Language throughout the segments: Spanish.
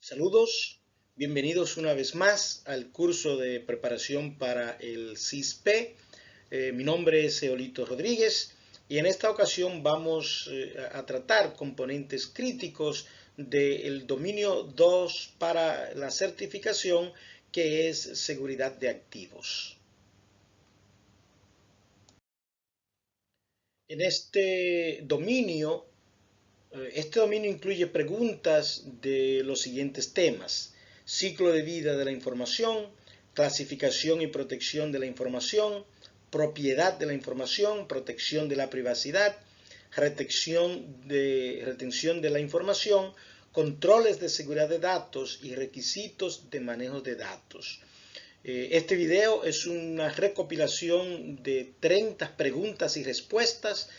Saludos, bienvenidos una vez más al curso de preparación para el CISP. Mi nombre es Eolito Rodríguez y en esta ocasión vamos a tratar componentes críticos del dominio 2 para la certificación, que es seguridad de activos. En este dominio incluye preguntas de los siguientes temas: ciclo de vida de la información, clasificación y protección de la información, propiedad de la información, protección de la privacidad, retención de la información, controles de seguridad de datos y requisitos de manejo de datos. Este video es una recopilación de 30 preguntas y respuestas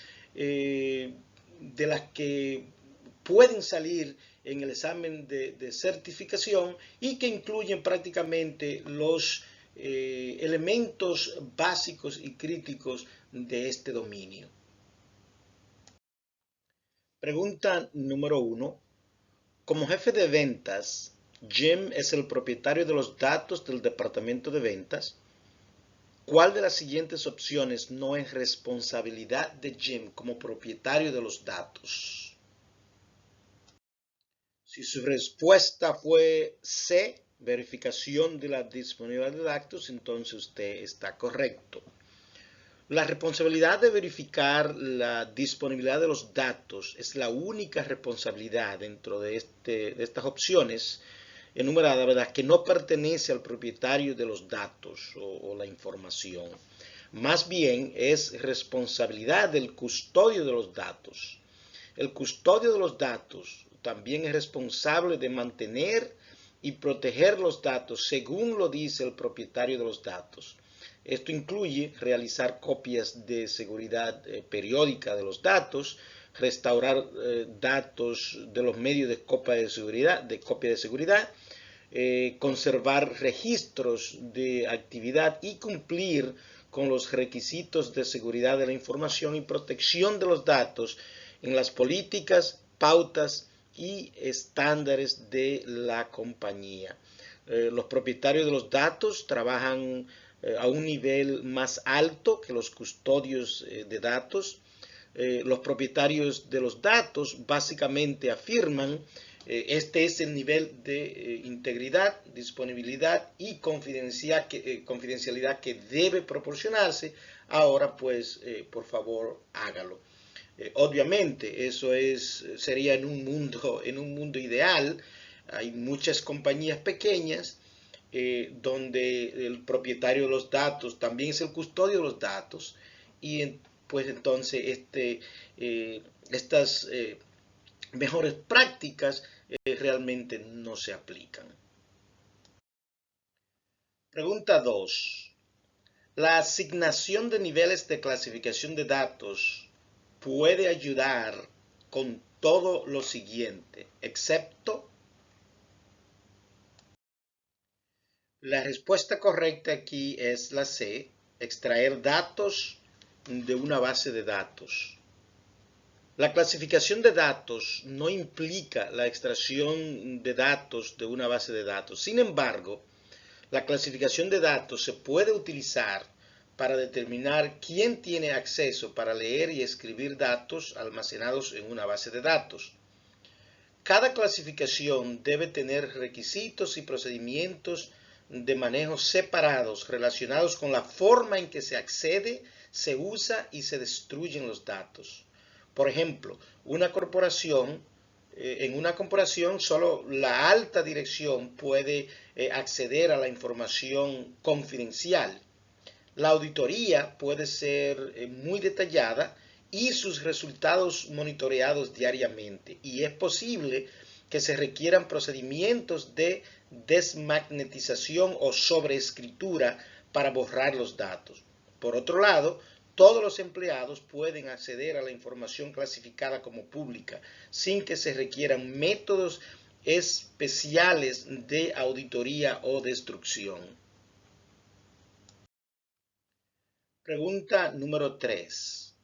de las que pueden salir en el examen de certificación y que incluyen prácticamente los elementos básicos y críticos de este dominio. Pregunta número 1. Como jefe de ventas, Jim es el propietario de los datos del departamento de ventas. ¿Cuál de las siguientes opciones no es responsabilidad de Jim como propietario de los datos? Si su respuesta fue C, verificación de la disponibilidad de datos, entonces usted está correcto. La responsabilidad de verificar la disponibilidad de los datos es la única responsabilidad dentro de estas opciones enumerada, ¿verdad?, que no pertenece al propietario de los datos o la información. Más bien es responsabilidad del custodio de los datos. El custodio de los datos también es responsable de mantener y proteger los datos según lo dice el propietario de los datos. Esto incluye realizar copias de seguridad periódica de los datos, restaurar datos de los medios de copia de seguridad, conservar registros de actividad y cumplir con los requisitos de seguridad de la información y protección de los datos en las políticas, pautas y estándares de la compañía. Los propietarios de los datos trabajan a un nivel más alto que los custodios de datos. Los propietarios de los datos básicamente afirman este es el nivel de integridad, disponibilidad y confidencialidad que debe proporcionarse. Ahora pues por favor hágalo. Obviamente eso sería en un mundo ideal. Hay muchas compañías pequeñas donde el propietario de los datos también es el custodio de los datos y pues entonces estas mejores prácticas realmente no se aplican. Pregunta 2. La asignación de niveles de clasificación de datos puede ayudar con todo lo siguiente, excepto. La respuesta correcta aquí es la C, extraer datos de una base de datos. La clasificación de datos no implica la extracción de datos de una base de datos. Sin embargo, la clasificación de datos se puede utilizar para determinar quién tiene acceso para leer y escribir datos almacenados en una base de datos. Cada clasificación debe tener requisitos y procedimientos de manejo separados relacionados con la forma en que se accede, se usa y se destruyen los datos. Por ejemplo, en una corporación solo la alta dirección puede acceder a la información confidencial. La auditoría puede ser muy detallada y sus resultados monitoreados diariamente, y es posible que se requieran procedimientos de desmagnetización o sobreescritura para borrar los datos. Por otro lado, todos los empleados pueden acceder a la información clasificada como pública sin que se requieran métodos especiales de auditoría o destrucción. Pregunta número 3.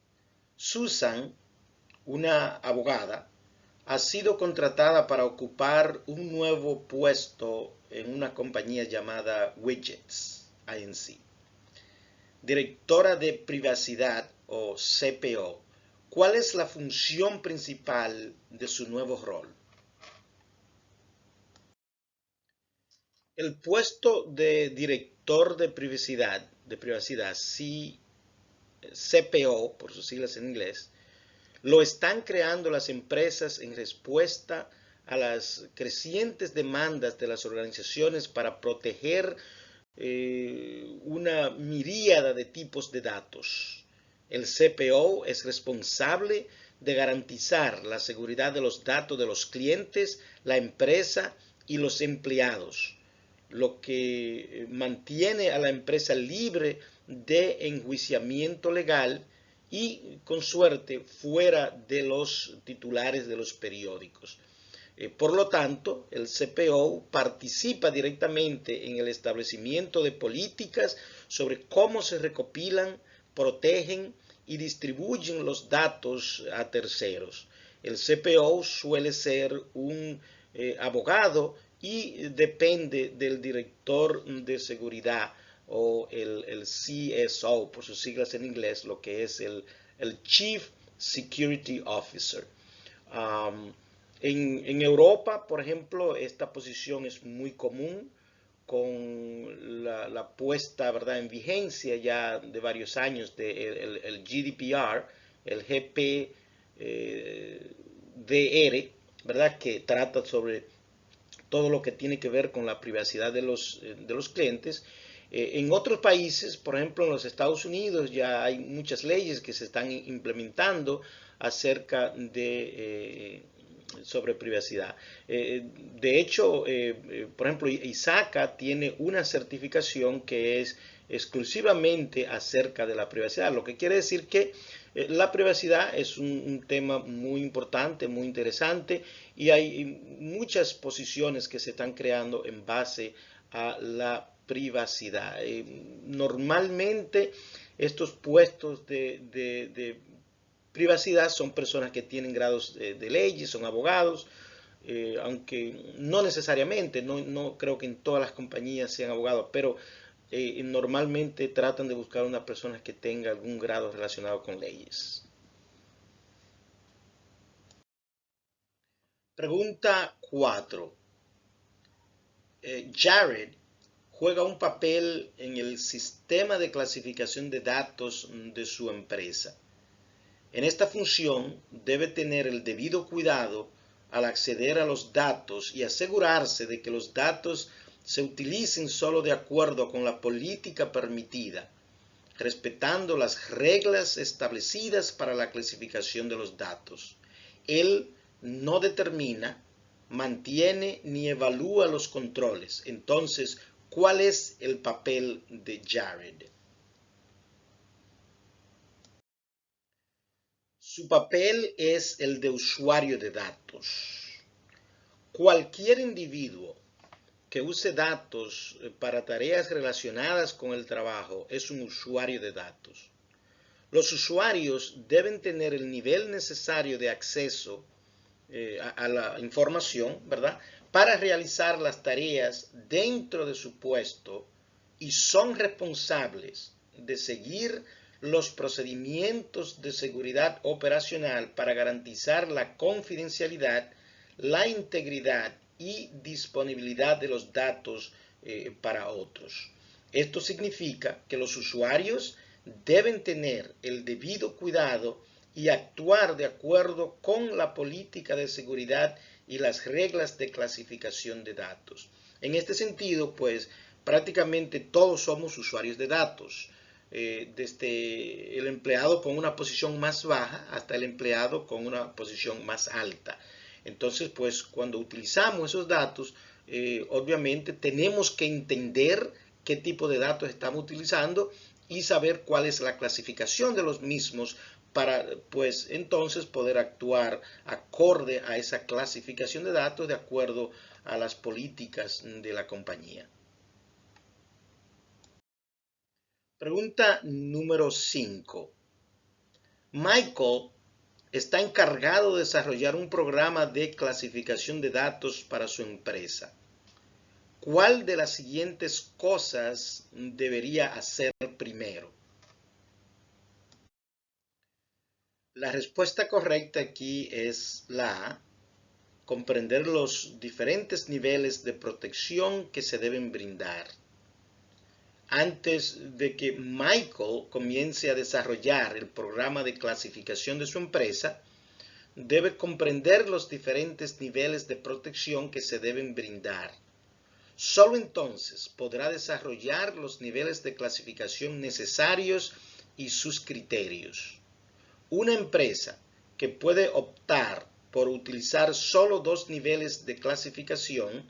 Susan, una abogada, ha sido contratada para ocupar un nuevo puesto en una compañía llamada Widgets, Inc. Directora de privacidad o CPO. ¿Cuál es la función principal de su nuevo rol? El puesto de director de privacidad, CPO, por sus siglas en inglés, lo están creando las empresas en respuesta a las crecientes demandas de las organizaciones para proteger una miríada de tipos de datos. El CPO es responsable de garantizar la seguridad de los datos de los clientes, la empresa y los empleados, lo que mantiene a la empresa libre de enjuiciamiento legal y, con suerte, fuera de los titulares de los periódicos. Por lo tanto, el CPO participa directamente en el establecimiento de políticas sobre cómo se recopilan, protegen y distribuyen los datos a terceros. El CPO suele ser un abogado y depende del director de seguridad o el CSO, por sus siglas en inglés, lo que es el Chief Security Officer. En Europa, por ejemplo, esta posición es muy común con la puesta, ¿verdad?, en vigencia ya de varios años del el GDPR, el GPDR, ¿verdad?, que trata sobre todo lo que tiene que ver con la privacidad de los clientes. En otros países, por ejemplo en los Estados Unidos, ya hay muchas leyes que se están implementando acerca de sobre privacidad. De hecho, por ejemplo, ISACA tiene una certificación que es exclusivamente acerca de la privacidad, lo que quiere decir que la privacidad es un tema muy importante, muy interesante, y hay muchas posiciones que se están creando en base a la privacidad. Normalmente estos puestos de privacidad son personas que tienen grados de leyes, son abogados, aunque no necesariamente, no creo que en todas las compañías sean abogados, pero normalmente tratan de buscar una persona que tenga algún grado relacionado con leyes. Pregunta 4. Jared juega un papel en el sistema de clasificación de datos de su empresa. En esta función debe tener el debido cuidado al acceder a los datos y asegurarse de que los datos se utilicen solo de acuerdo con la política permitida, respetando las reglas establecidas para la clasificación de los datos. Él no determina, mantiene ni evalúa los controles. Entonces, ¿cuál es el papel de Jared? Su papel es el de usuario de datos. Cualquier individuo que use datos para tareas relacionadas con el trabajo es un usuario de datos. Los usuarios deben tener el nivel necesario de acceso a la información, ¿verdad?, para realizar las tareas dentro de su puesto y son responsables de seguir los procedimientos de seguridad operacional para garantizar la confidencialidad, la integridad y disponibilidad de los datos para otros. Esto significa que los usuarios deben tener el debido cuidado y actuar de acuerdo con la política de seguridad y las reglas de clasificación de datos. En este sentido, pues prácticamente todos somos usuarios de datos, desde el empleado con una posición más baja hasta el empleado con una posición más alta. Entonces, pues cuando utilizamos esos datos, obviamente tenemos que entender qué tipo de datos estamos utilizando y saber cuál es la clasificación de los mismos para, pues, entonces poder actuar acorde a esa clasificación de datos de acuerdo a las políticas de la compañía. Pregunta número 5. Michael está encargado de desarrollar un programa de clasificación de datos para su empresa. ¿Cuál de las siguientes cosas debería hacer primero? La respuesta correcta aquí es la A, comprender los diferentes niveles de protección que se deben brindar. Antes de que Michael comience a desarrollar el programa de clasificación de su empresa, debe comprender los diferentes niveles de protección que se deben brindar. Solo entonces podrá desarrollar los niveles de clasificación necesarios y sus criterios. Una empresa que puede optar por utilizar solo 2 niveles de clasificación,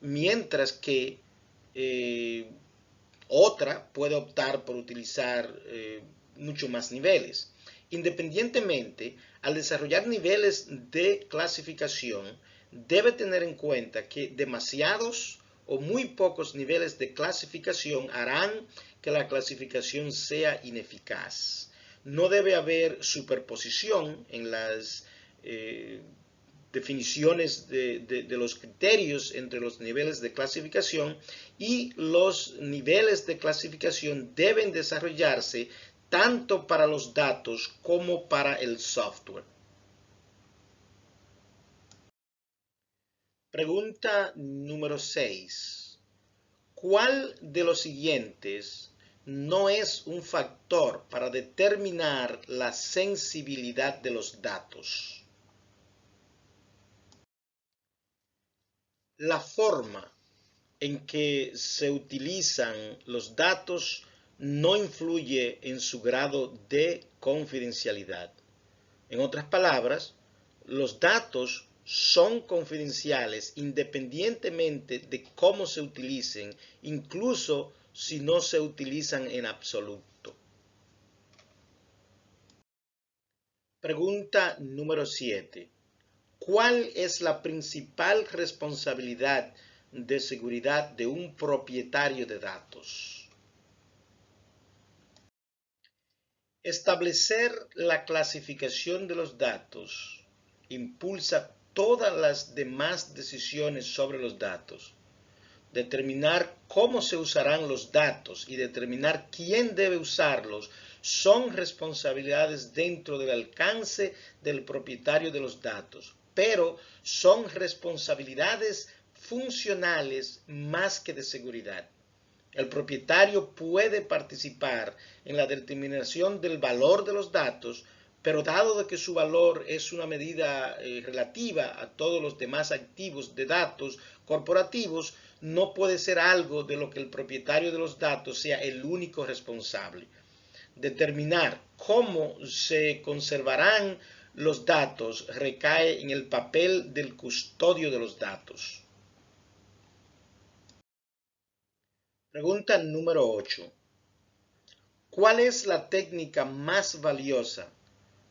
mientras que otra puede optar por utilizar mucho más niveles. Independientemente, al desarrollar niveles de clasificación, debe tener en cuenta que demasiados o muy pocos niveles de clasificación harán que la clasificación sea ineficaz. No debe haber superposición en las definiciones de los criterios entre los niveles de clasificación, y los niveles de clasificación deben desarrollarse tanto para los datos como para el software. Pregunta número 6. ¿Cuál de los siguientes no es un factor para determinar la sensibilidad de los datos? La forma en que se utilizan los datos no influye en su grado de confidencialidad. En otras palabras, los datos son confidenciales independientemente de cómo se utilicen, incluso si no se utilizan en absoluto. Pregunta número 7. ¿Cuál es la principal responsabilidad de seguridad de un propietario de datos? Establecer la clasificación de los datos impulsa todas las demás decisiones sobre los datos. Determinar cómo se usarán los datos y determinar quién debe usarlos son responsabilidades dentro del alcance del propietario de los datos, pero son responsabilidades funcionales más que de seguridad. El propietario puede participar en la determinación del valor de los datos, pero dado de que su valor es una medida relativa a todos los demás activos de datos corporativos, no puede ser algo de lo que el propietario de los datos sea el único responsable. Determinar cómo se conservarán los datos recae en el papel del custodio de los datos. Pregunta número 8. ¿Cuál es la técnica más valiosa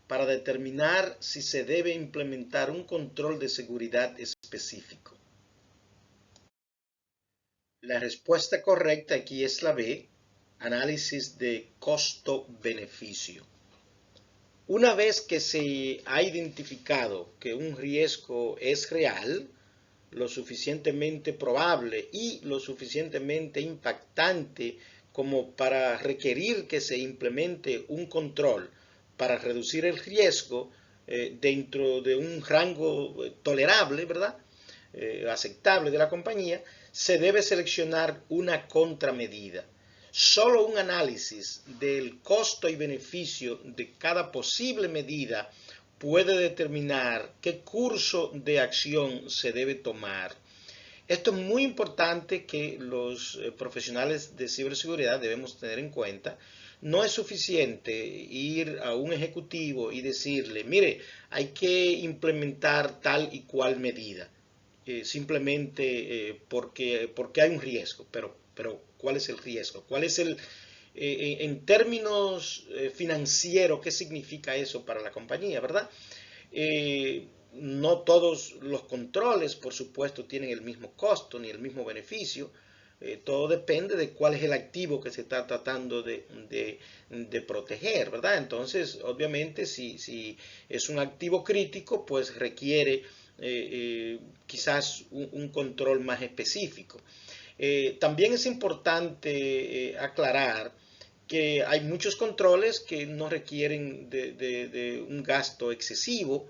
para determinar si se debe implementar un control de seguridad específico? La respuesta correcta aquí es la B, análisis de costo-beneficio. Una vez que se ha identificado que un riesgo es real, lo suficientemente probable y lo suficientemente impactante como para requerir que se implemente un control para reducir el riesgo dentro de un rango tolerable, ¿verdad? Aceptable de la compañía, se debe seleccionar una contramedida. Solo un análisis del costo y beneficio de cada posible medida puede determinar qué curso de acción se debe tomar. Esto es muy importante que los profesionales de ciberseguridad debemos tener en cuenta. No es suficiente ir a un ejecutivo y decirle, mire, hay que implementar tal y cual medida, simplemente porque hay un riesgo, pero ¿cuál es el riesgo? ¿Cuál es en términos financieros, qué significa eso para la compañía, verdad? No todos los controles, por supuesto, tienen el mismo costo ni el mismo beneficio, todo depende de cuál es el activo que se está tratando de proteger, ¿verdad? Entonces, obviamente, si es un activo crítico, pues requiere quizás un control más específico. También es importante aclarar que hay muchos controles que no requieren de un gasto excesivo,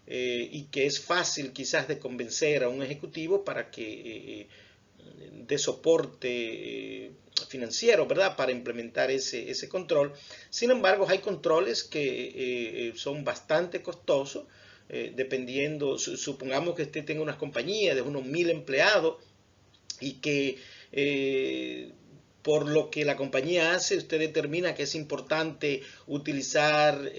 y que es fácil quizás de convencer a un ejecutivo para que de soporte financiero, ¿verdad? Para implementar ese control. Sin embargo, hay controles que son bastante costosos, dependiendo, supongamos que usted tenga una compañía de unos 1000 empleados y que por lo que la compañía hace, usted determina que es importante utilizar,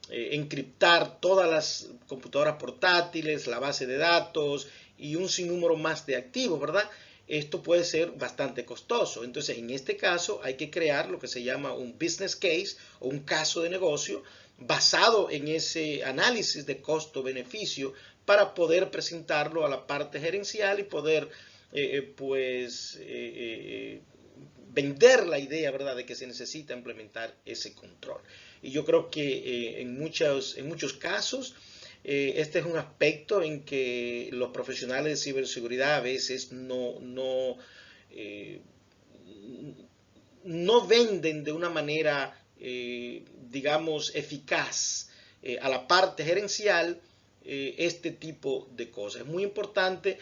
encriptar todas las computadoras portátiles, la base de datos y un sinnúmero más de activos, ¿verdad? Esto puede ser bastante costoso. Entonces, en este caso, hay que crear lo que se llama un business case o un caso de negocio basado en ese análisis de costo-beneficio para poder presentarlo a la parte gerencial y poder vender la idea, ¿verdad?, de que se necesita implementar ese control. Y yo creo que en muchos casos este es un aspecto en que los profesionales de ciberseguridad a veces eh, no venden de una manera, digamos, eficaz a la parte gerencial este tipo de cosas. Es muy importante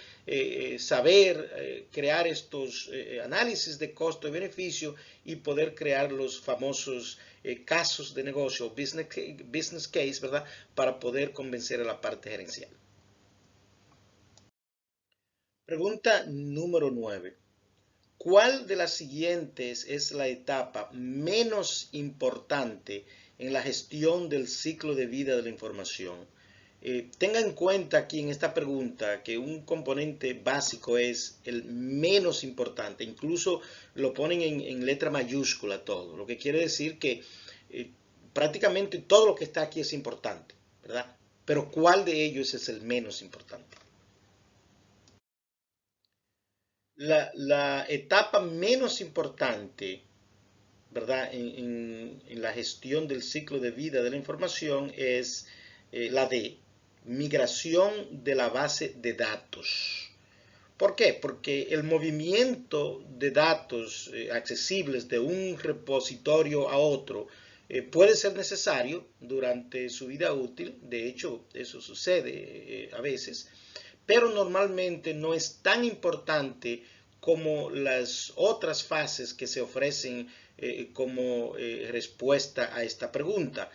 saber crear estos análisis de costo y beneficio y poder crear los famosos casos de negocio, business case, ¿verdad? Para poder convencer a la parte gerencial. Pregunta número 9. ¿Cuál de las siguientes es la etapa menos importante en la gestión del ciclo de vida de la información? Tenga en cuenta aquí en esta pregunta que un componente básico es el menos importante, incluso lo ponen en letra mayúscula todo, lo que quiere decir que eh, prácticamente todo lo que está aquí es importante, ¿verdad? Pero ¿cuál de ellos es el menos importante? La etapa menos importante, ¿verdad?, en la gestión del ciclo de vida de la información es la de migración de la base de datos. ¿Por qué? Porque el movimiento de datos accesibles de un repositorio a otro puede ser necesario durante su vida útil. De hecho, eso sucede a veces, pero normalmente no es tan importante como las otras fases que se ofrecen como respuesta a esta pregunta.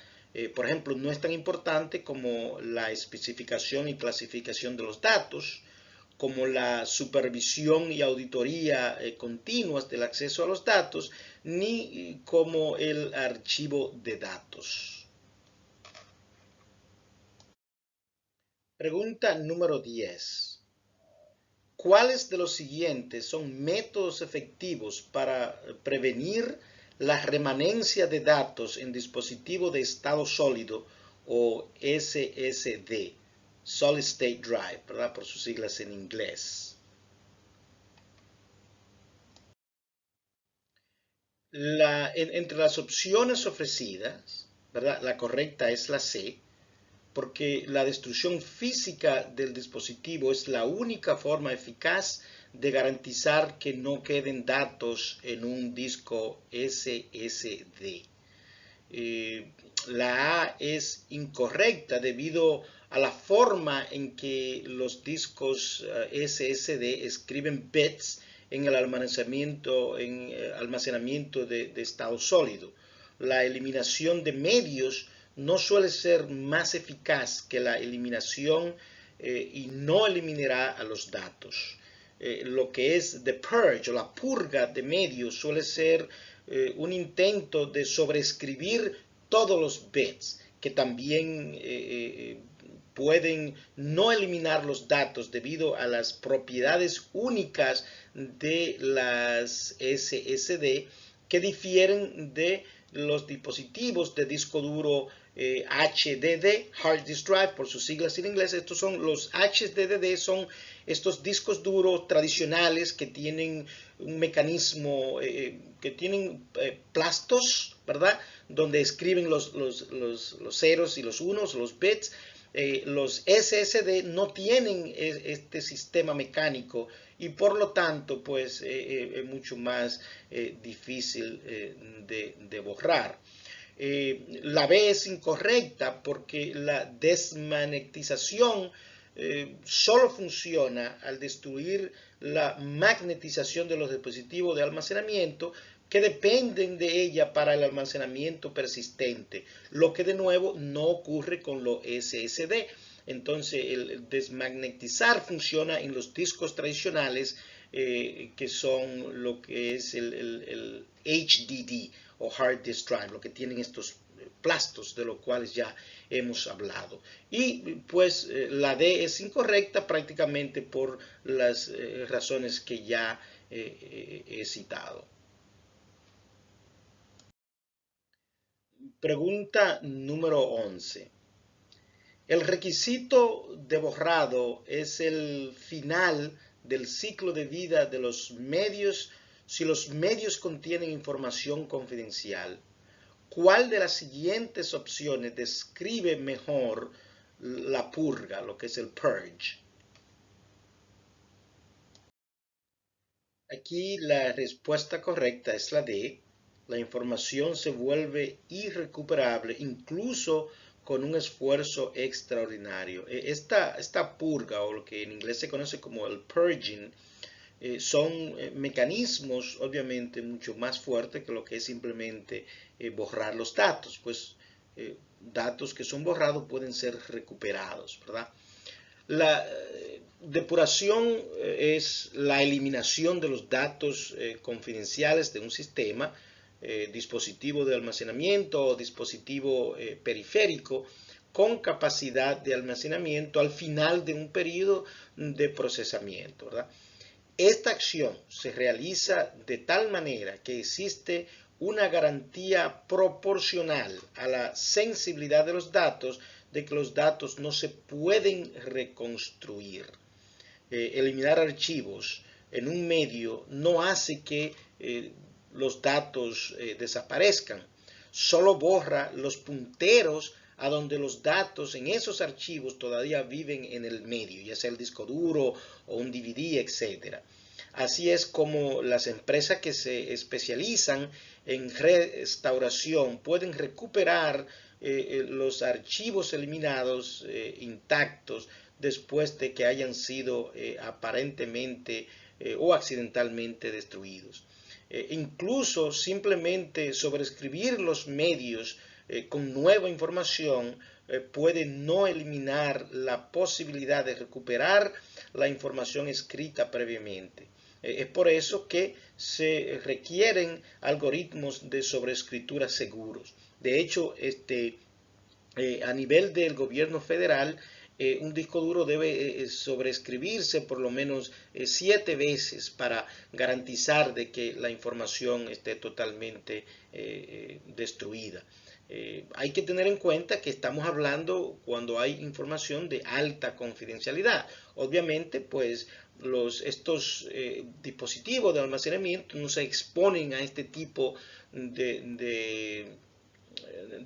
Por ejemplo, no es tan importante como la especificación y clasificación de los datos, como la supervisión y auditoría continuas del acceso a los datos, ni como el archivo de datos. Pregunta número 10. ¿Cuáles de los siguientes son métodos efectivos para prevenir la remanencia de datos en dispositivo de estado sólido o SSD? Solid State Drive, ¿verdad?, por sus siglas en inglés. Entre las opciones ofrecidas, ¿verdad?, la correcta es la C, porque la destrucción física del dispositivo es la única forma eficaz de garantizar que no queden datos en un disco SSD. La A es incorrecta debido a la forma en que los discos SSD escriben bits en el almacenamiento de estado sólido. La eliminación de medios no suele ser más eficaz que la eliminación y no eliminará a los datos. Lo que es the purge o la purga de medios suele ser un intento de sobreescribir todos los bits, que también pueden no eliminar los datos debido a las propiedades únicas de las SSD que difieren de los dispositivos de disco duro HDD, Hard Disk Drive, por sus siglas en inglés. Estos son los HDD, son estos discos duros tradicionales que tienen un mecanismo, que tienen plastos, ¿verdad? Donde escriben los ceros y los unos, los bits. Los SSD no tienen este sistema mecánico y por lo tanto pues es mucho más difícil de borrar. La B es incorrecta porque la desmagnetización solo funciona al destruir la magnetización de los dispositivos de almacenamiento que dependen de ella para el almacenamiento persistente, lo que de nuevo no ocurre con los SSD. Entonces el desmagnetizar funciona en los discos tradicionales que son lo que es el HDD o Hard Disk Drive, lo que tienen estos plastos de los cuales ya hemos hablado. Y pues la D es incorrecta prácticamente por las razones que ya he citado. Pregunta número 11. El requisito de borrado es el final del ciclo de vida de los medios si los medios contienen información confidencial. ¿Cuál de las siguientes opciones describe mejor la purga, lo que es el purge? Aquí la respuesta correcta es la D. La información se vuelve irrecuperable incluso con un esfuerzo extraordinario. Esta purga, o lo que en inglés se conoce como el purging, son mecanismos obviamente mucho más fuertes que lo que es simplemente borrar los datos, pues datos que son borrados pueden ser recuperados, ¿verdad? La depuración es la eliminación de los datos confidenciales de un sistema, dispositivo de almacenamiento o dispositivo periférico con capacidad de almacenamiento al final de un periodo de procesamiento, ¿verdad? Esta acción se realiza de tal manera que existe una garantía proporcional a la sensibilidad de los datos de que los datos no se pueden reconstruir. Eliminar archivos en un medio no hace que los datos desaparezcan, solo borra los punteros a donde los datos en esos archivos todavía viven en el medio, ya sea el disco duro o un DVD, etc. Así es como las empresas que se especializan en restauración pueden recuperar los archivos eliminados intactos después de que hayan sido aparentemente o accidentalmente destruidos. Incluso simplemente sobreescribir los medios con nueva información puede no eliminar la posibilidad de recuperar la información escrita previamente. Es por eso que se requieren algoritmos de sobreescritura seguros. De hecho, a nivel del gobierno federal, un disco duro debe sobreescribirse por lo menos 7 veces para garantizar de que la información esté totalmente destruida. Hay que tener en cuenta que estamos hablando cuando hay información de alta confidencialidad. Obviamente, pues estos dispositivos de almacenamiento no se exponen a este tipo de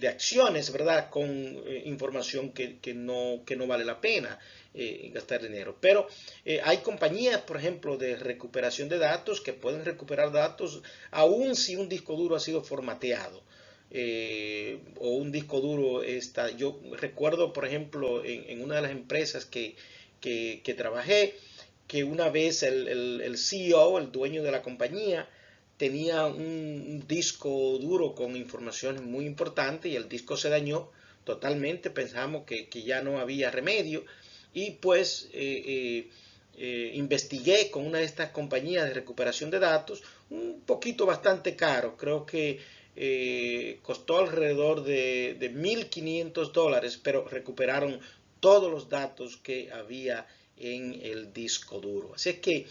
acciones, ¿verdad? Con información que no vale la pena gastar dinero. Pero hay compañías, por ejemplo, de recuperación de datos que pueden recuperar datos aun si un disco duro ha sido formateado. O un disco duro está. Yo recuerdo, por ejemplo, en una de las empresas que trabajé, que una vez el CEO, el dueño de la compañía, tenía un disco duro con información muy importante y el disco se dañó totalmente. Pensamos que ya no había remedio y pues investigué con una de estas compañías de recuperación de datos, un poquito bastante caro, creo que costó alrededor de $1,500, pero recuperaron todos los datos que había en el disco duro. Así es que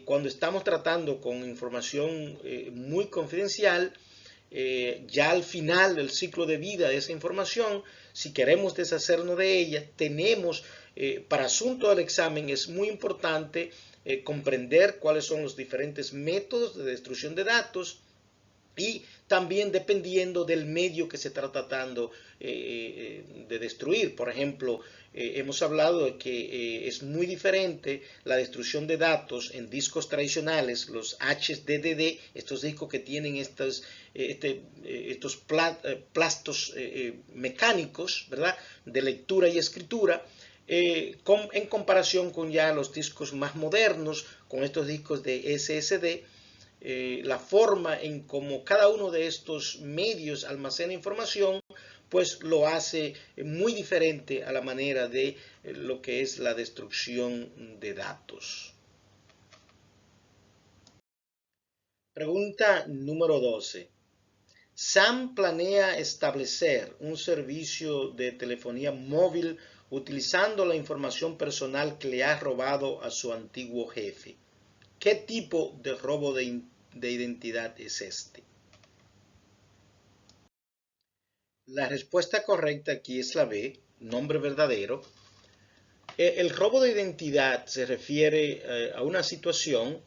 cuando estamos tratando con información muy confidencial, ya al final del ciclo de vida de esa información, si queremos deshacernos de ella, tenemos, para asunto del examen, es muy importante comprender cuáles son los diferentes métodos de destrucción de datos y también dependiendo del medio que se está tratando de destruir. Por ejemplo, hemos hablado de que es muy diferente la destrucción de datos en discos tradicionales, los HDD, estos discos que tienen estos plastos mecánicos, ¿verdad?, de lectura y escritura, en comparación con ya los discos más modernos, con estos discos de SSD. La forma en cómo cada uno de estos medios almacena información, pues lo hace muy diferente a la manera de lo que es la destrucción de datos. Pregunta número 12. Sam planea establecer un servicio de telefonía móvil utilizando la información personal que le ha robado a su antiguo jefe. ¿Qué tipo de robo de identidad es este? La respuesta correcta aquí es la B, nombre verdadero. El robo de identidad se refiere a una situación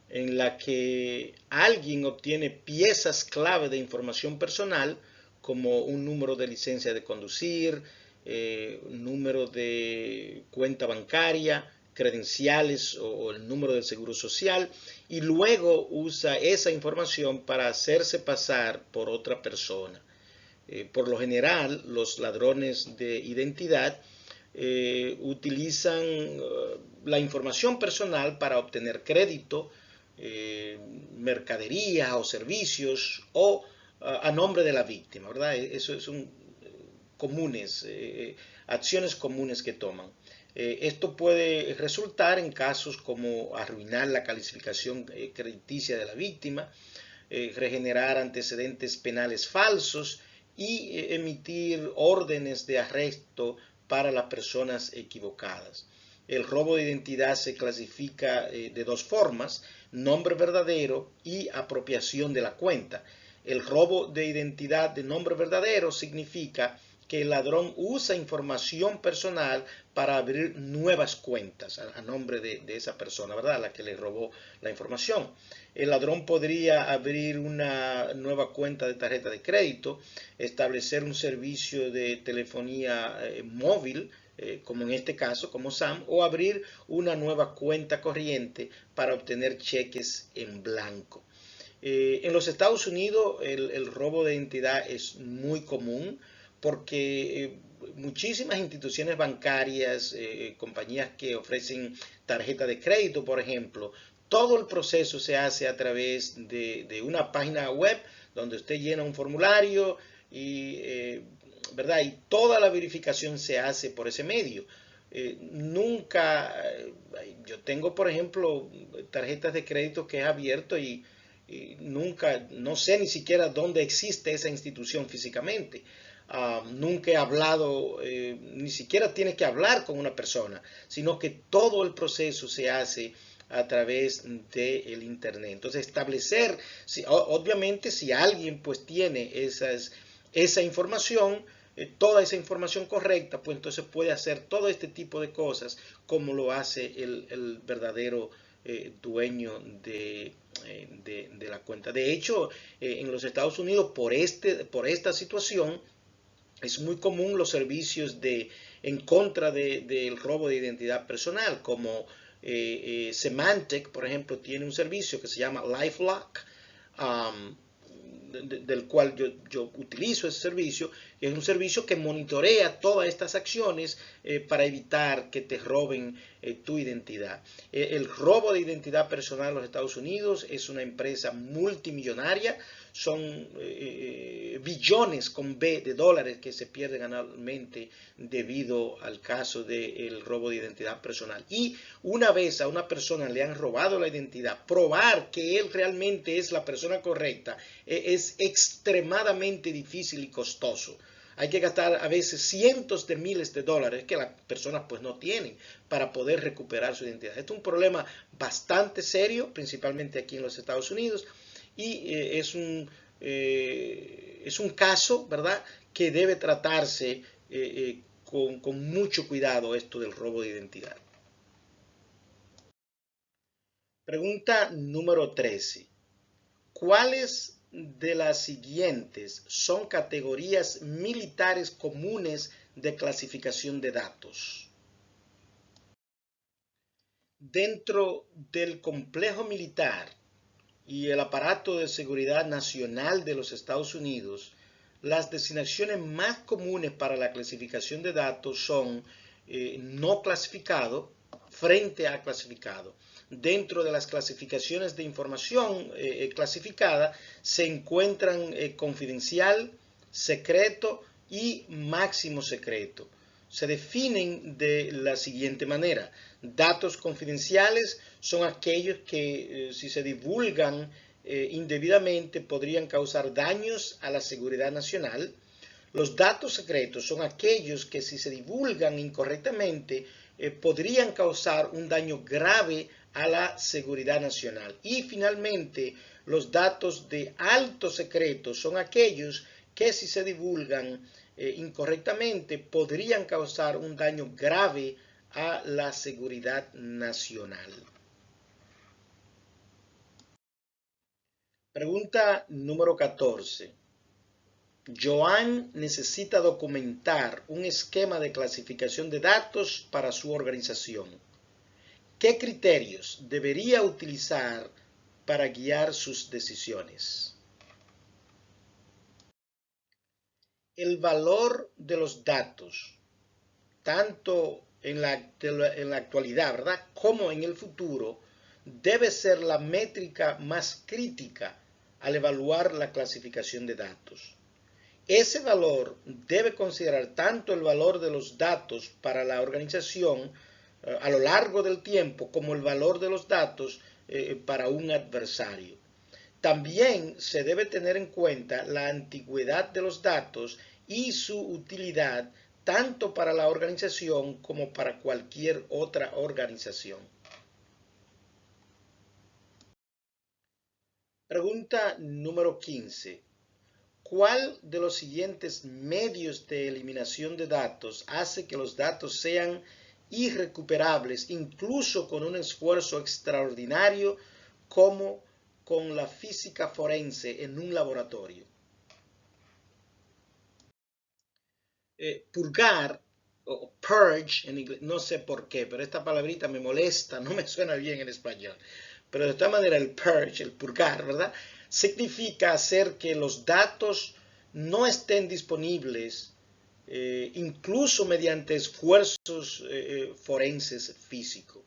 en la que alguien obtiene piezas clave de información personal, como un número de licencia de conducir, un número de cuenta bancaria, credenciales o el número del seguro social, y luego usa esa información para hacerse pasar por otra persona. Por lo general, los ladrones de identidad utilizan la información personal para obtener crédito, mercadería o servicios o a nombre de la víctima, ¿verdad? Eso son comunes, acciones comunes que toman. Esto puede resultar en casos como arruinar la calificación crediticia de la víctima, regenerar antecedentes penales falsos y emitir órdenes de arresto para las personas equivocadas. El robo de identidad se clasifica de dos formas: nombre verdadero y apropiación de la cuenta. El robo de identidad de nombre verdadero significa que el ladrón usa información personal para abrir nuevas cuentas a nombre de esa persona, ¿verdad?, a la que le robó la información. El ladrón podría abrir una nueva cuenta de tarjeta de crédito, establecer un servicio de telefonía móvil, como en este caso, como Sam, o abrir una nueva cuenta corriente para obtener cheques en blanco. En los Estados Unidos el robo de identidad es muy común porque muchísimas instituciones bancarias, compañías que ofrecen tarjeta de crédito, por ejemplo, todo el proceso se hace a través de una página web donde usted llena un formulario y, ¿verdad?, y toda la verificación se hace por ese medio. Yo tengo, por ejemplo, tarjetas de crédito que he abierto y nunca, no sé ni siquiera dónde existe esa institución físicamente. Nunca he hablado, ni siquiera tienes que hablar con una persona, sino que todo el proceso se hace a través del internet. Entonces establecer, obviamente si alguien pues tiene esa información, toda esa información correcta, pues entonces puede hacer todo este tipo de cosas como lo hace el verdadero dueño de la cuenta. De hecho, en los Estados Unidos, por esta situación, es muy común los servicios en contra del robo de identidad personal, como Symantec, por ejemplo, tiene un servicio que se llama LifeLock, del cual yo utilizo ese servicio. Es un servicio que monitorea todas estas acciones para evitar que te roben tu identidad. El robo de identidad personal en los Estados Unidos es una empresa multimillonaria. Son billones con B de dólares que se pierden anualmente debido al caso del robo de identidad personal. Y una vez a una persona le han robado la identidad, probar que él realmente es la persona correcta es extremadamente difícil y costoso. Hay que gastar a veces cientos de miles de dólares que las personas pues no tienen para poder recuperar su identidad. Esto es un problema bastante serio, principalmente aquí en los Estados Unidos, y es un es un caso, ¿verdad?, que debe tratarse con mucho cuidado esto del robo de identidad. Pregunta número 13. ¿Cuáles de las siguientes son categorías militares comunes de clasificación de datos? Dentro del complejo militar y el aparato de seguridad nacional de los Estados Unidos, las designaciones más comunes para la clasificación de datos son no clasificado frente a clasificado. Dentro de las clasificaciones de información clasificada se encuentran confidencial, secreto y máximo secreto. Se definen de la siguiente manera. Datos confidenciales son aquellos que si se divulgan indebidamente podrían causar daños a la seguridad nacional. Los datos secretos son aquellos que si se divulgan incorrectamente podrían causar un daño grave a la seguridad nacional. Y finalmente, los datos de alto secreto son aquellos que si se divulgan incorrectamente podrían causar un daño grave a la seguridad nacional. Pregunta número 14. Joan necesita documentar un esquema de clasificación de datos para su organización. ¿Qué criterios debería utilizar para guiar sus decisiones? El valor de los datos, tanto en la actualidad, ¿verdad?, como en el futuro, debe ser la métrica más crítica al evaluar la clasificación de datos. Ese valor debe considerar tanto el valor de los datos para la organización a lo largo del tiempo como el valor de los datos para un adversario. También se debe tener en cuenta la antigüedad de los datos y su utilidad tanto para la organización como para cualquier otra organización. Pregunta número 15. ¿Cuál de los siguientes medios de eliminación de datos hace que los datos sean irrecuperables, incluso con un esfuerzo extraordinario como con la física forense en un laboratorio? Purgar, o purge en inglés, no sé por qué, pero esta palabrita me molesta, no me suena bien en español. Pero de esta manera el purge, el purgar, ¿verdad?, significa hacer que los datos no estén disponibles incluso mediante esfuerzos forenses físicos.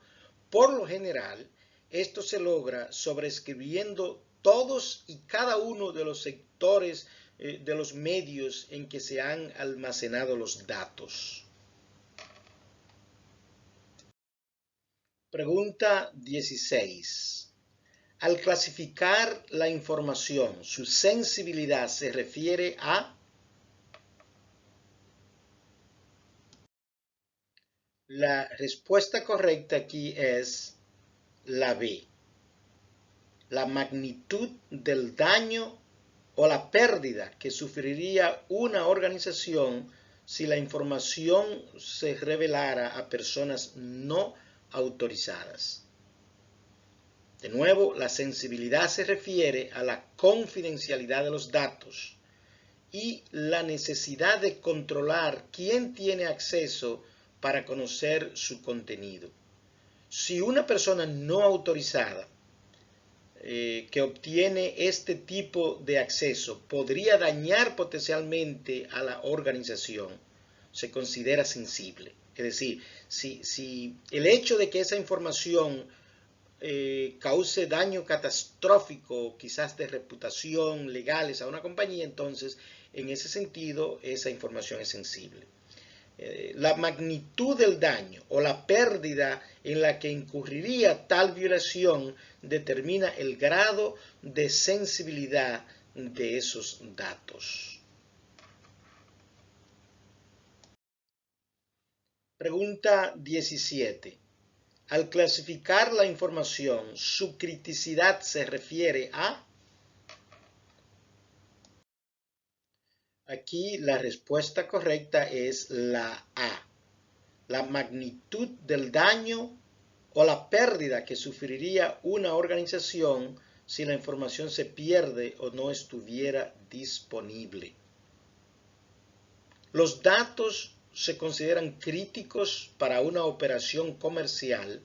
Por lo general, esto se logra sobreescribiendo todos y cada uno de los sectores de los medios en que se han almacenado los datos. Pregunta 16. Al clasificar la información, su sensibilidad se refiere a... La respuesta correcta aquí es la B. La magnitud del daño o la pérdida que sufriría una organización si la información se revelara a personas no autorizadas. De nuevo, la sensibilidad se refiere a la confidencialidad de los datos y la necesidad de controlar quién tiene acceso para conocer su contenido. Si una persona no autorizada que obtiene este tipo de acceso podría dañar potencialmente a la organización, se considera sensible. Es decir, si el hecho de que esa información cause daño catastrófico, quizás de reputación, legales a una compañía, entonces en ese sentido esa información es sensible. La magnitud del daño o la pérdida en la que incurriría tal violación determina el grado de sensibilidad de esos datos. Pregunta 17. Al clasificar la información, su criticidad se refiere a... Aquí la respuesta correcta es la A. La magnitud del daño o la pérdida que sufriría una organización si la información se pierde o no estuviera disponible. Los datos se consideran críticos para una operación comercial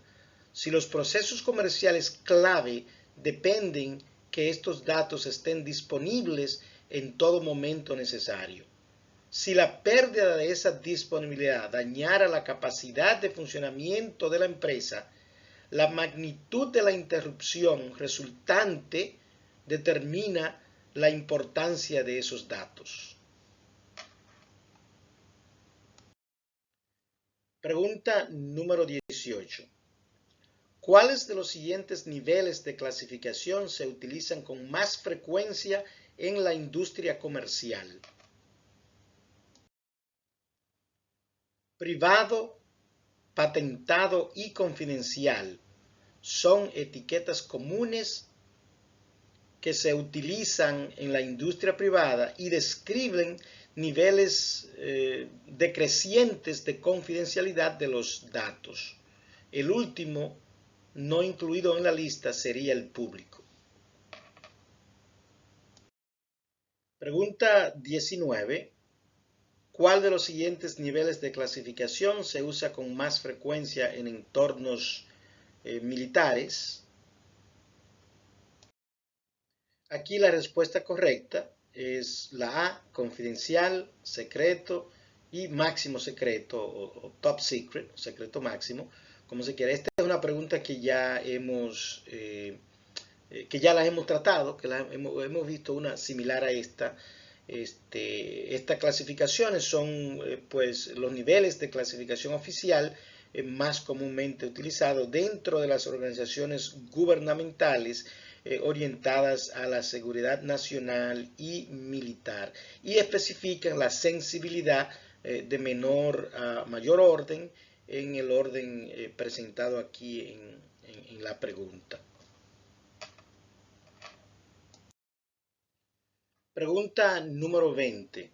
si los procesos comerciales clave dependen que estos datos estén disponibles en todo momento necesario. Si la pérdida de esa disponibilidad dañara la capacidad de funcionamiento de la empresa, la magnitud de la interrupción resultante determina la importancia de esos datos. Pregunta número 18. ¿Cuáles de los siguientes niveles de clasificación se utilizan con más frecuencia en la industria comercial? Privado, patentado y confidencial son etiquetas comunes que se utilizan en la industria privada y describen niveles decrecientes de confidencialidad de los datos. El último, no incluido en la lista, sería el público. Pregunta 19. ¿Cuál de los siguientes niveles de clasificación se usa con más frecuencia en entornos militares? Aquí la respuesta correcta es la A, confidencial, secreto y máximo secreto o top secret, secreto máximo, como se quiera. Esta es una pregunta que ya la hemos tratado, que hemos visto una similar a esta. Estas clasificaciones son pues los niveles de clasificación oficial más comúnmente utilizados dentro de las organizaciones gubernamentales orientadas a la seguridad nacional y militar y especifican la sensibilidad de menor a mayor orden en el orden presentado aquí en la pregunta. Pregunta número 20.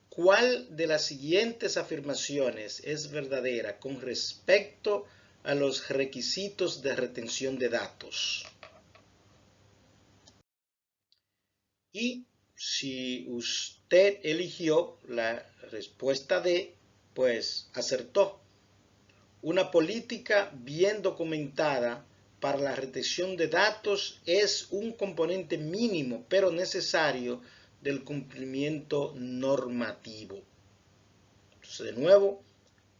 ¿Cuál de las siguientes afirmaciones es verdadera con respecto a los requisitos de retención de datos? Y si usted eligió la respuesta D, pues acertó. Una política bien documentada para la retención de datos es un componente mínimo pero necesario del cumplimiento normativo. Entonces, de nuevo,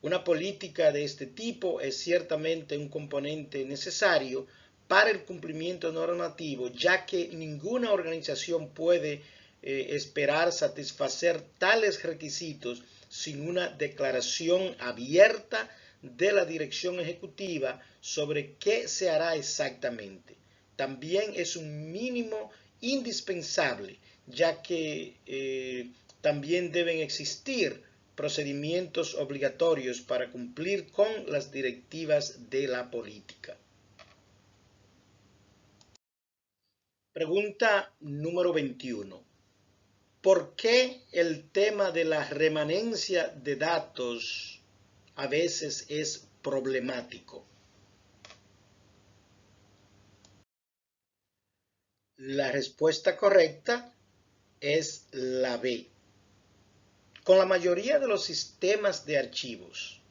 una política de este tipo es ciertamente un componente necesario para el cumplimiento normativo, ya que ninguna organización puede esperar satisfacer tales requisitos sin una declaración abierta de la dirección ejecutiva sobre qué se hará exactamente. También es un mínimo indispensable, ya que también deben existir procedimientos obligatorios para cumplir con las directivas de la política. Pregunta número 21. ¿Por qué el tema de la remanencia de datos a veces es problemático? La respuesta correcta es la B. Con la mayoría de los sistemas de archivos,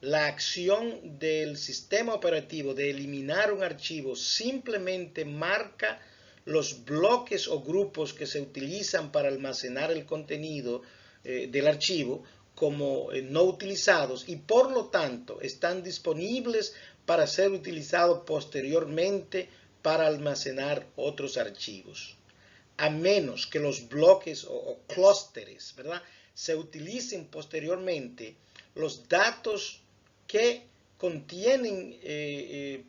la acción del sistema operativo de eliminar un archivo simplemente marca los bloques o grupos que se utilizan para almacenar el contenido del archivo como no utilizados y por lo tanto están disponibles para ser utilizados posteriormente para almacenar otros archivos. A menos que los bloques o clústeres, ¿verdad?, se utilicen posteriormente, los datos que contienen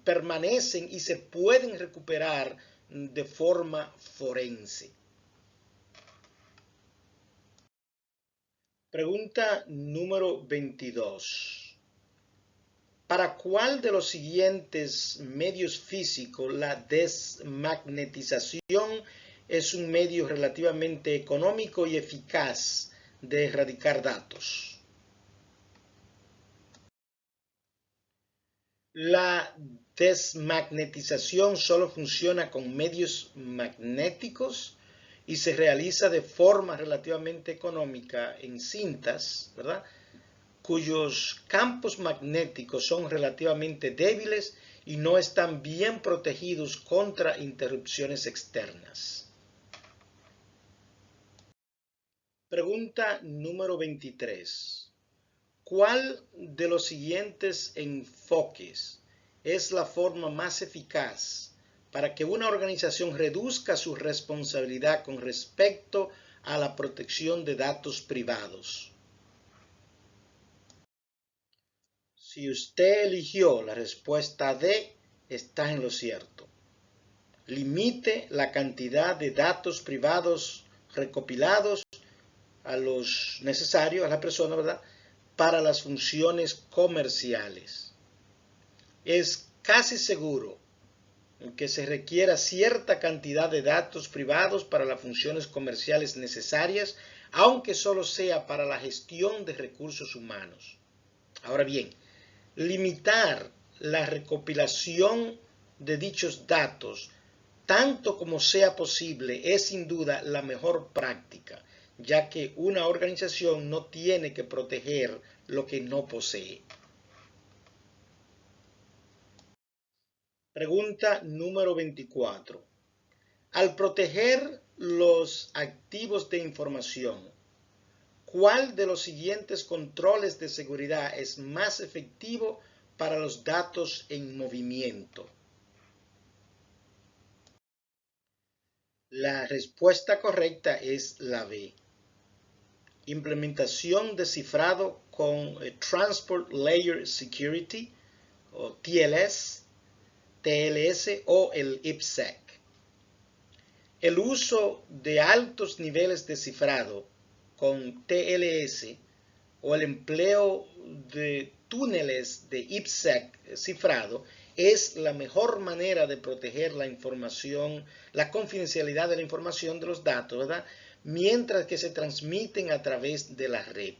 permanecen y se pueden recuperar de forma forense. Pregunta número 22. ¿Para cuál de los siguientes medios físicos la desmagnetización es un medio relativamente económico y eficaz de erradicar datos. La desmagnetización solo funciona con medios magnéticos y se realiza de forma relativamente económica en cintas, ¿verdad?, cuyos campos magnéticos son relativamente débiles y no están bien protegidos contra interrupciones externas. Pregunta número 23. ¿Cuál de los siguientes enfoques es la forma más eficaz para que una organización reduzca su responsabilidad con respecto a la protección de datos privados? Si usted eligió la respuesta D, está en lo cierto. Limite la cantidad de datos privados recopilados a los necesarios, a la persona, ¿verdad?, para las funciones comerciales. Es casi seguro que se requiera cierta cantidad de datos privados para las funciones comerciales necesarias, aunque solo sea para la gestión de recursos humanos. Ahora bien, limitar la recopilación de dichos datos tanto como sea posible es sin duda la mejor práctica, ya que una organización no tiene que proteger lo que no posee. Pregunta número 24. Al proteger los activos de información, ¿cuál de los siguientes controles de seguridad es más efectivo para los datos en movimiento? La respuesta correcta es la B. Implementación de cifrado con Transport Layer Security, o TLS, o el IPsec. El uso de altos niveles de cifrado con TLS o el empleo de túneles de IPsec cifrado es la mejor manera de proteger la información, la confidencialidad de la información de los datos, ¿verdad?, mientras que se transmiten a través de la red,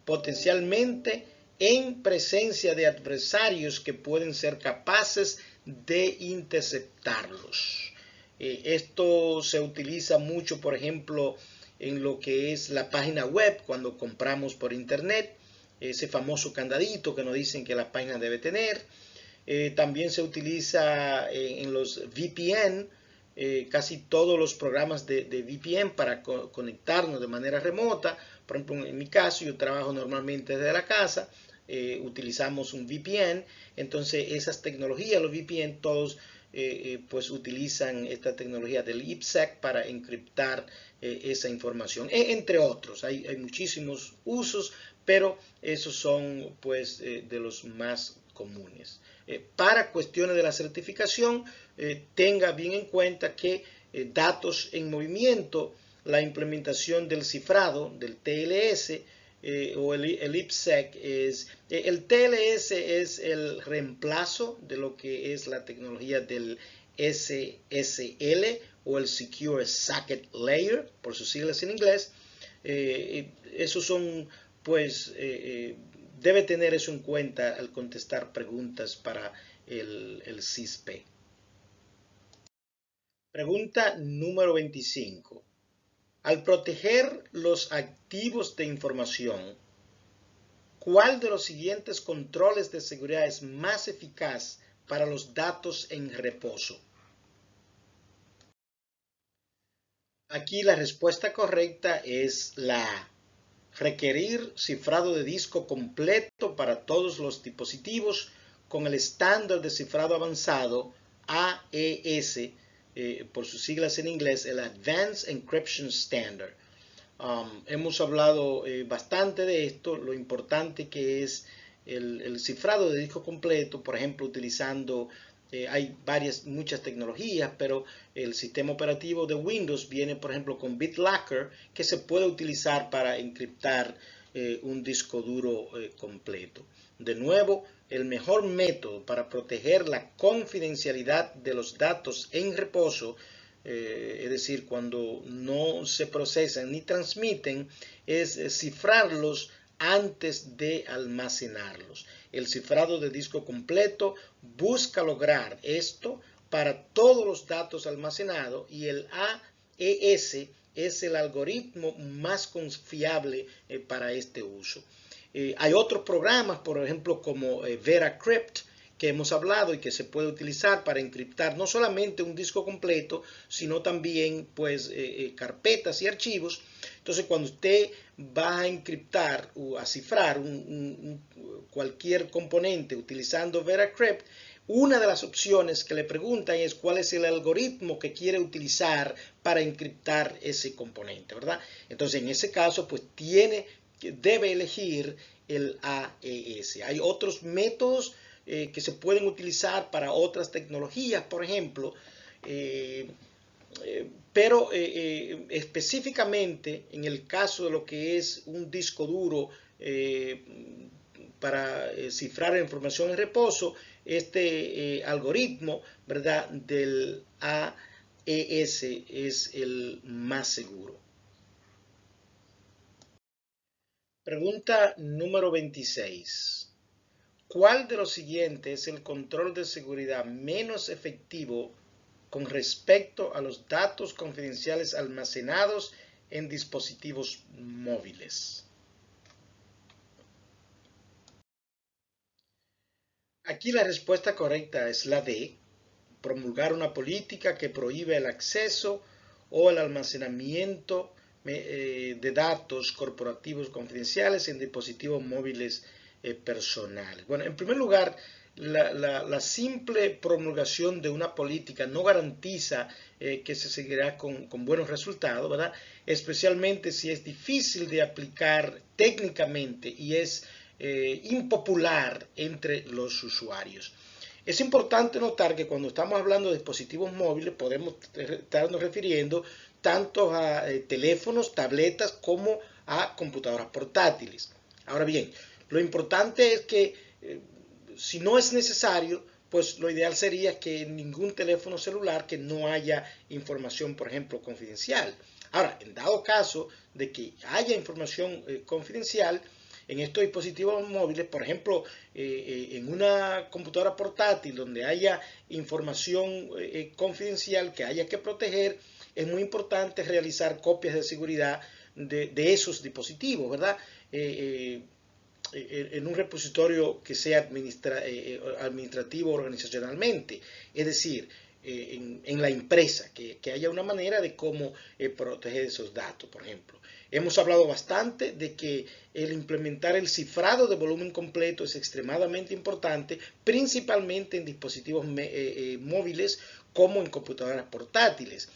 potencialmente en presencia de adversarios que pueden ser capaces de interceptarlos. Esto se utiliza mucho, por ejemplo, en lo que es la página web, cuando compramos por internet, ese famoso candadito que nos dicen que la página debe tener. También se utiliza en los VPN, casi todos los programas de VPN para conectarnos de manera remota. Por ejemplo, en mi caso, yo trabajo normalmente desde la casa, utilizamos un VPN, entonces esas tecnologías, los VPN, todos pues utilizan esta tecnología del IPsec para encriptar esa información, entre otros. Hay muchísimos usos, pero esos son pues de los más comunes. Para cuestiones de la certificación, tenga bien en cuenta que datos en movimiento, la implementación del cifrado, del TLS, o el IPsec el TLS es el reemplazo de lo que es la tecnología del SSL o el Secure Socket Layer, por sus siglas en inglés. Esos son, pues, debe tener eso en cuenta al contestar preguntas para el CISP. Pregunta número 25. Al proteger los activos de información, ¿cuál de los siguientes controles de seguridad es más eficaz para los datos en reposo? Aquí la respuesta correcta es la A. Requerir cifrado de disco completo para todos los dispositivos con el estándar de cifrado avanzado AES, por sus siglas en inglés, el Advanced Encryption Standard. Hemos hablado bastante de esto, lo importante que es el cifrado de disco completo, por ejemplo, utilizando, hay muchas tecnologías, pero el sistema operativo de Windows viene, por ejemplo, con BitLocker, que se puede utilizar para encriptar un disco duro completo. De nuevo, el mejor método para proteger la confidencialidad de los datos en reposo es decir, cuando no se procesan ni transmiten, es cifrarlos antes de almacenarlos. El cifrado de disco completo busca lograr esto para todos los datos almacenados y el AES es el algoritmo más confiable para este uso. Hay otros programas, por ejemplo, como VeraCrypt, que hemos hablado y que se puede utilizar para encriptar no solamente un disco completo, sino también pues carpetas y archivos. Entonces, cuando usted va a encriptar o a cifrar cualquier componente utilizando VeraCrypt, una de las opciones que le preguntan es cuál es el algoritmo que quiere utilizar para encriptar ese componente, ¿verdad? Entonces, en ese caso, pues debe elegir el AES. Hay otros métodos que se pueden utilizar para otras tecnologías, por ejemplo, pero específicamente en el caso de lo que es un disco duro para cifrar la información en reposo, este algoritmo, ¿verdad?, del AES es el más seguro. Pregunta número 26. ¿Cuál de los siguientes es el control de seguridad menos efectivo con respecto a los datos confidenciales almacenados en dispositivos móviles? Aquí la respuesta correcta es la D, promulgar una política que prohíbe el acceso o el almacenamiento de datos corporativos confidenciales en dispositivos móviles personales. Bueno, en primer lugar, la simple promulgación de una política no garantiza que se seguirá con buenos resultados, ¿verdad? Especialmente si es difícil de aplicar técnicamente y es impopular entre los usuarios. Es importante notar que cuando estamos hablando de dispositivos móviles podemos estarnos refiriendo tanto a teléfonos, tabletas como a computadoras portátiles. Ahora bien, lo importante es que si no es necesario, pues lo ideal sería que en ningún teléfono celular que no haya información, por ejemplo, confidencial. Ahora, en dado caso de que haya información confidencial, en estos dispositivos móviles, por ejemplo, en una computadora portátil donde haya información confidencial que haya que proteger, es muy importante realizar copias de seguridad de esos dispositivos, ¿verdad? En un repositorio que sea administrativo organizacionalmente, es decir, en la empresa, que haya una manera de cómo proteger esos datos, por ejemplo. Hemos hablado bastante de que el implementar el cifrado de volumen completo es extremadamente importante, principalmente en dispositivos móviles como en computadoras portátiles.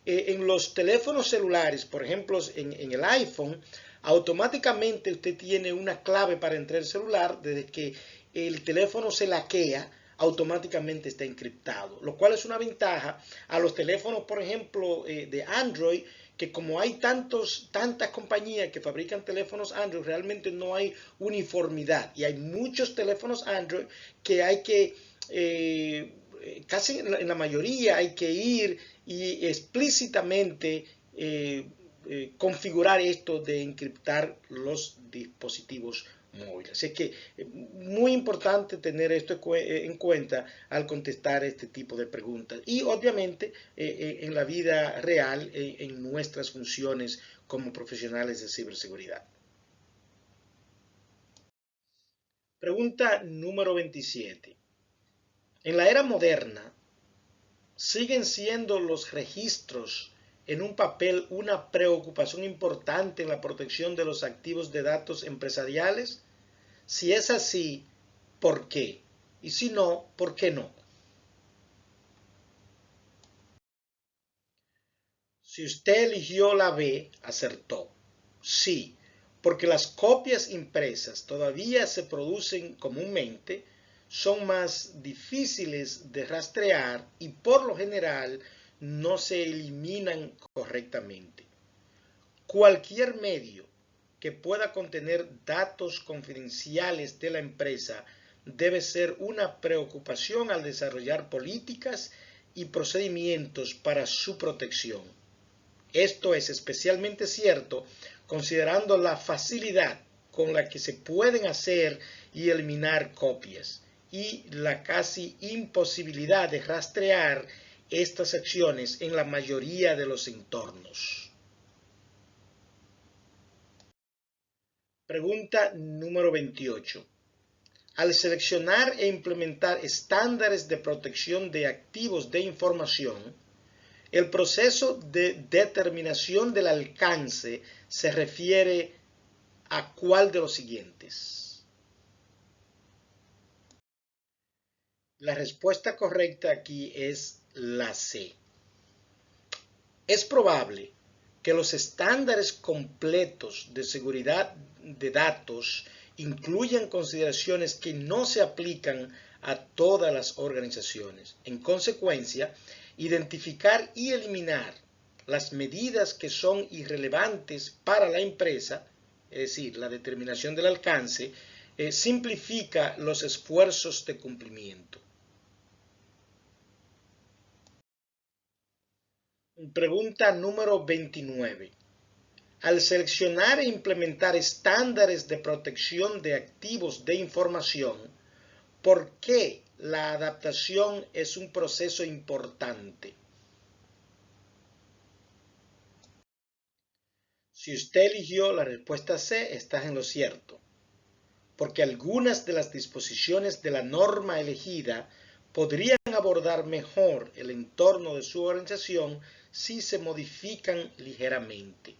En los teléfonos celulares, por ejemplo, en el iPhone, automáticamente usted tiene una clave para entrar al celular. Desde que el teléfono se laquea, automáticamente está encriptado, lo cual es una ventaja a los teléfonos, por ejemplo, de Android, que como hay tantas compañías que fabrican teléfonos Android, realmente no hay uniformidad y hay muchos teléfonos Android que hay que, casi en la mayoría hay que ir y explícitamente configurar esto de encriptar los dispositivos móviles. Así que muy importante tener esto en cuenta al contestar este tipo de preguntas y obviamente en la vida real, en nuestras funciones como profesionales de ciberseguridad. Pregunta número 27. En la era moderna, ¿siguen siendo los registros en un papel una preocupación importante en la protección de los activos de datos empresariales? Si es así, ¿por qué? Y si no, ¿por qué no? Si usted eligió la B, acertó. Sí, porque las copias impresas todavía se producen comúnmente, son más difíciles de rastrear y por lo general no se eliminan correctamente. Cualquier medio que pueda contener datos confidenciales de la empresa debe ser una preocupación al desarrollar políticas y procedimientos para su protección. Esto es especialmente cierto considerando la facilidad con la que se pueden hacer y eliminar copias y la casi imposibilidad de rastrear estas acciones en la mayoría de los entornos. Pregunta número 28. Al seleccionar e implementar estándares de protección de activos de información, el proceso de determinación del alcance se refiere a ¿cuál de los siguientes? La respuesta correcta aquí es la C. Es probable que los estándares completos de seguridad de datos incluyan consideraciones que no se aplican a todas las organizaciones. En consecuencia, identificar y eliminar las medidas que son irrelevantes para la empresa, es decir, la determinación del alcance, simplifica los esfuerzos de cumplimiento. Pregunta número 29. Al seleccionar e implementar estándares de protección de activos de información, ¿por qué la adaptación es un proceso importante? Si usted eligió la respuesta C, está en lo cierto, porque algunas de las disposiciones de la norma elegida podrían abordar mejor el entorno de su organización si se modifican ligeramente.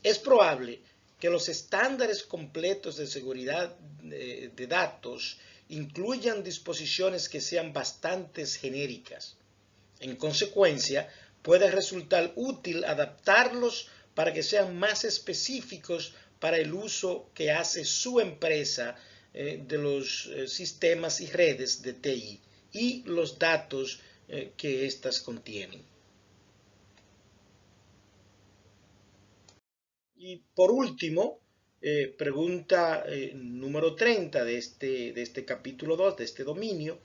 Es probable que los estándares completos de seguridad de datos incluyan disposiciones que sean bastante genéricas. En consecuencia, puede resultar útil adaptarlos para que sean más específicos para el uso que hace su empresa de los sistemas y redes de TI y los datos que éstas contienen. Y por último, pregunta número 30 de este capítulo 2, de este dominio.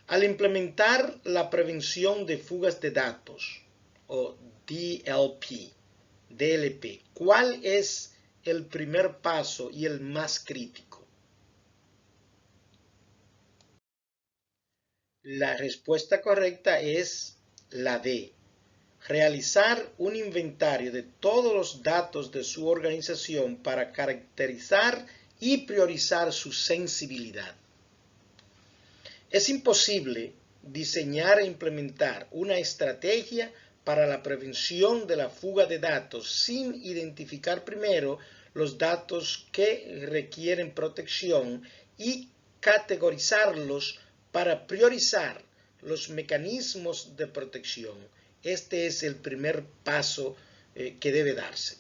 Al implementar la prevención de fugas de datos, o DLP, ¿cuál es el primer paso y el más crítico? La respuesta correcta es la D. Realizar un inventario de todos los datos de su organización para caracterizar y priorizar su sensibilidad. Es imposible diseñar e implementar una estrategia para la prevención de la fuga de datos sin identificar primero los datos que requieren protección y categorizarlos para priorizar los mecanismos de protección. Este es el primer paso que debe darse.